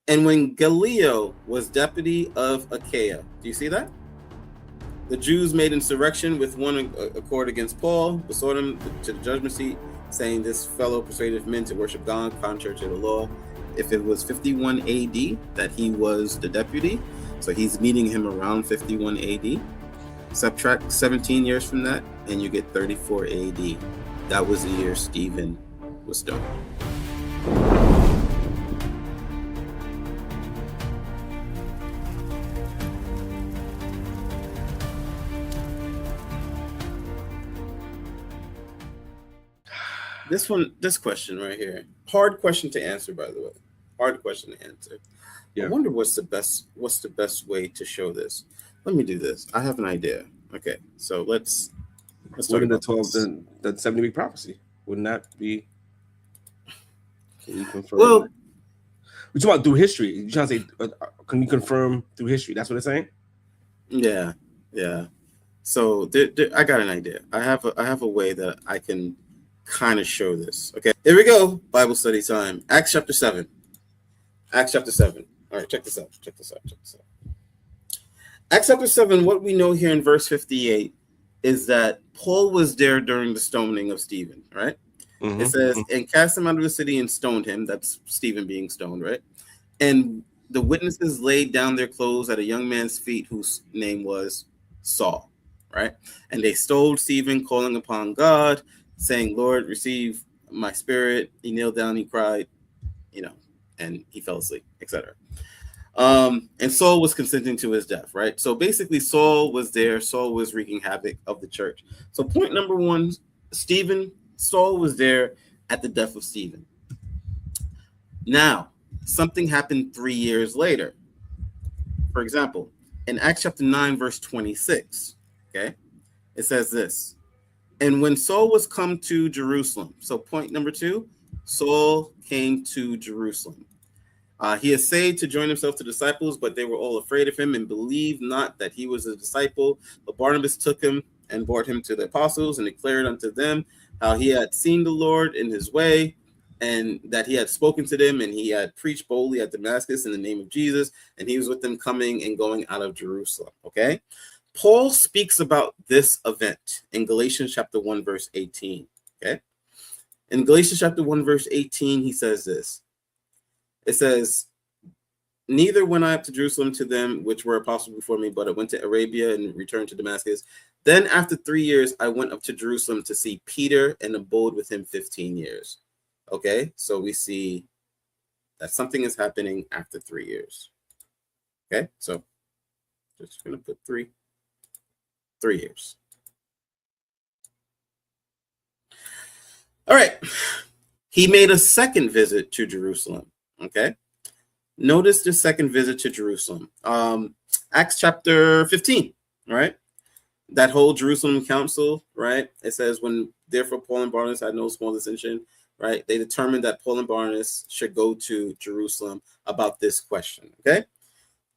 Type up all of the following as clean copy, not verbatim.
And when Gallio was deputy of Achaia, do you see that? The Jews made insurrection with one accord against Paul, besought him to the judgment seat, saying this fellow persuaded men to worship God contrary to the law. If it was 51 AD that he was the deputy, so he's meeting him around 51 AD. Subtract 17 years from that, and you get 34 AD. That was the year Stephen was stoned. This question right here, hard question to answer, by the way. Hard question to answer. Yeah. I wonder what's the best way to show this. Let me do this. I have an idea. Okay, so let's talk about the 70-week prophecy. Wouldn't that be? Can you confirm? Well, we're talking about through history. You're trying to say, can you confirm through history? That's what it's saying. Yeah. So I got an idea. I have a way that I can kind of show this. Okay, here we go. Bible study time. Acts chapter 7. Acts chapter 7. All right, check this out. Acts chapter 7, what we know here in verse 58 is that Paul was there during the stoning of Stephen, right? Mm-hmm. It says, and cast him out of the city and stoned him. That's Stephen being stoned, right? And the witnesses laid down their clothes at a young man's feet whose name was Saul, right? And they stoned Stephen, calling upon God, saying, Lord, receive my spirit. He kneeled down, he cried, and he fell asleep, etc. And Saul was consenting to his death, right? So basically Saul was there. Saul was wreaking havoc of the church. So point number one, Saul was there at the death of Stephen. Now, something happened 3 years later. For example, in Acts chapter 9, verse 26, okay, it says this. And when Saul was come to Jerusalem, so point number two, Saul came to Jerusalem. He essayed to join himself to disciples, but they were all afraid of him and believed not that he was a disciple. But Barnabas took him and brought him to the apostles and declared unto them how he had seen the Lord in his way and that he had spoken to them and he had preached boldly at Damascus in the name of Jesus. And he was with them coming and going out of Jerusalem. Okay. Paul speaks about this event in Galatians chapter 1, verse 18. Okay. In Galatians chapter 1, verse 18, he says this. It says, neither went I up to Jerusalem to them which were apostles before me, but I went to Arabia and returned to Damascus. Then after 3 years, I went up to Jerusalem to see Peter and abode with him 15 years. Okay, so we see that something is happening after 3 years. Okay, so just going to put 3 years. All right, he made a second visit to Jerusalem. Okay, notice the second visit to Jerusalem. Acts chapter 15, right? That whole Jerusalem council, right? It says, when therefore Paul and Barnabas had no small dissension, right? They determined that Paul and Barnabas should go to Jerusalem about this question. Okay,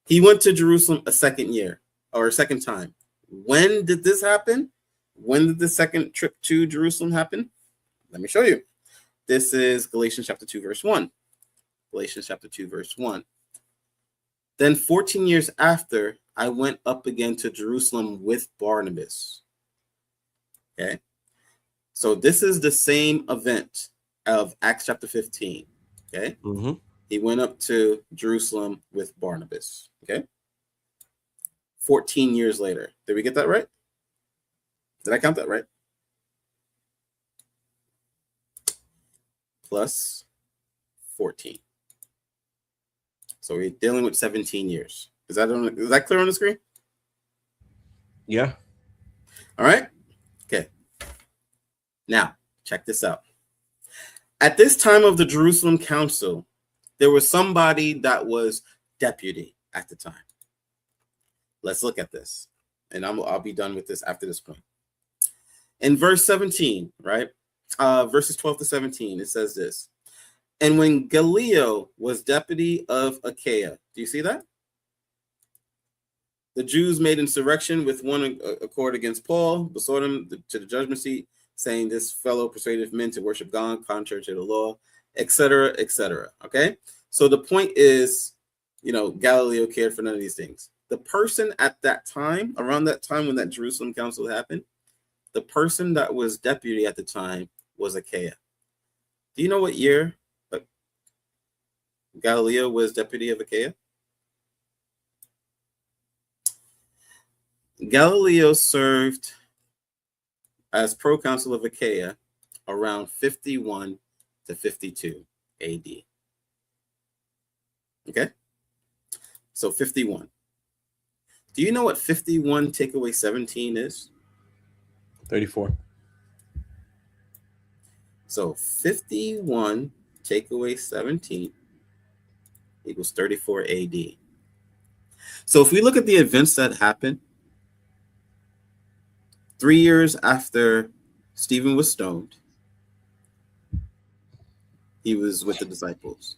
he went to Jerusalem a second time. When did this happen? When did the second trip to Jerusalem happen? Let me show you. This is Galatians chapter 2, verse 1. Galatians chapter 2, verse 1. Then 14 years after, I went up again to Jerusalem with Barnabas. Okay. So this is the same event of Acts chapter 15. Okay. Mm-hmm. He went up to Jerusalem with Barnabas. Okay. 14 years later. Did we get that right? Did I count that right? Plus 14. So we're dealing with 17 years. Is that clear on the screen? Yeah. All right. Okay. Now, check this out. At this time of the Jerusalem Council, there was somebody that was deputy at the time. Let's look at this. And I'll be done with this after this point. In verse 17, right? Verses 12 to 17, it says this. And when Gallio was deputy of Achaia, do you see that? The Jews made insurrection with one accord against Paul, besought him to the judgment seat, saying this fellow persuaded men to worship God contrary to the law, etc., etc. Okay, so the point is Galileo cared for none of these things. The person at that time, around that time when that Jerusalem council happened, the person that was deputy at the time was Achaia. Do you know what year Galileo was deputy of Achaia? Galileo served as proconsul of Achaia around 51 to 52 AD. Okay? So 51. Do you know what 51 take away 17 is? 34. So 51 take away 17 equals 34 AD. So if we look at the events that happened 3 years after Stephen was stoned, he was with the disciples.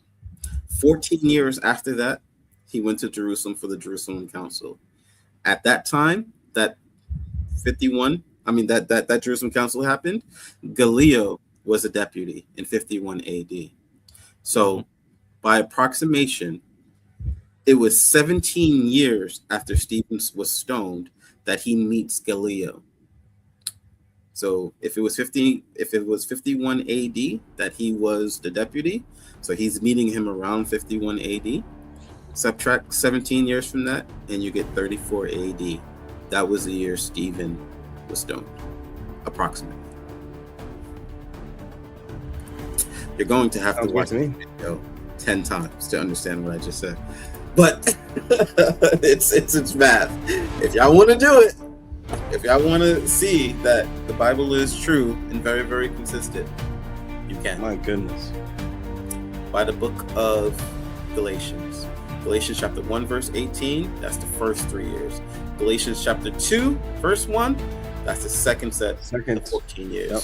14 years after that, he went to Jerusalem for the Jerusalem Council. At that time, that Jerusalem Council happened, Gallio was a deputy in 51 AD. So by approximation, it was 17 years after Stephen was stoned that he meets Gallio. So if it was 51 AD that he was the deputy, so he's meeting him around 51 AD. Subtract 17 years from that, and you get 34 AD. That was the year Stephen was stoned, approximately. You're going to have to watch the video 10 times to understand what I just said. But it's math. If y'all want to do it, if y'all want to see that the Bible is true and very, very consistent, you can. My goodness. By the book of Galatians. Galatians chapter 1, verse 18, that's the first 3 years. Galatians chapter 2, verse 1, that's the second set of 14 years. Yep.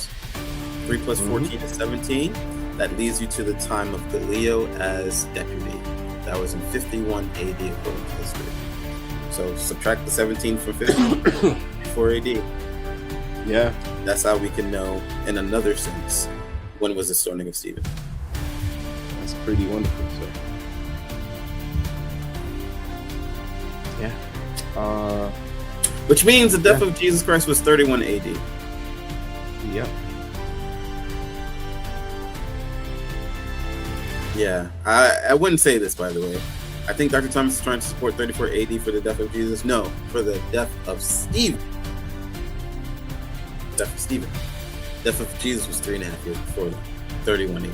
3 plus 14 is 17. That leads you to the time of Gallio as deputy. That was in 51 AD according to history. So subtract the 17 from 54 AD. Yeah. That's how we can know, in another sense, when was the stoning of Stephen. That's pretty wonderful. So. Yeah. Which means the death of Jesus Christ was 31 AD. Yep. Yeah, I wouldn't say this, by the way. I think Dr. Thomas is trying to support 34 AD for the death of Jesus. No, for the death of Stephen. Death of Stephen. Death of Jesus was 3.5 years before that. 31 AD.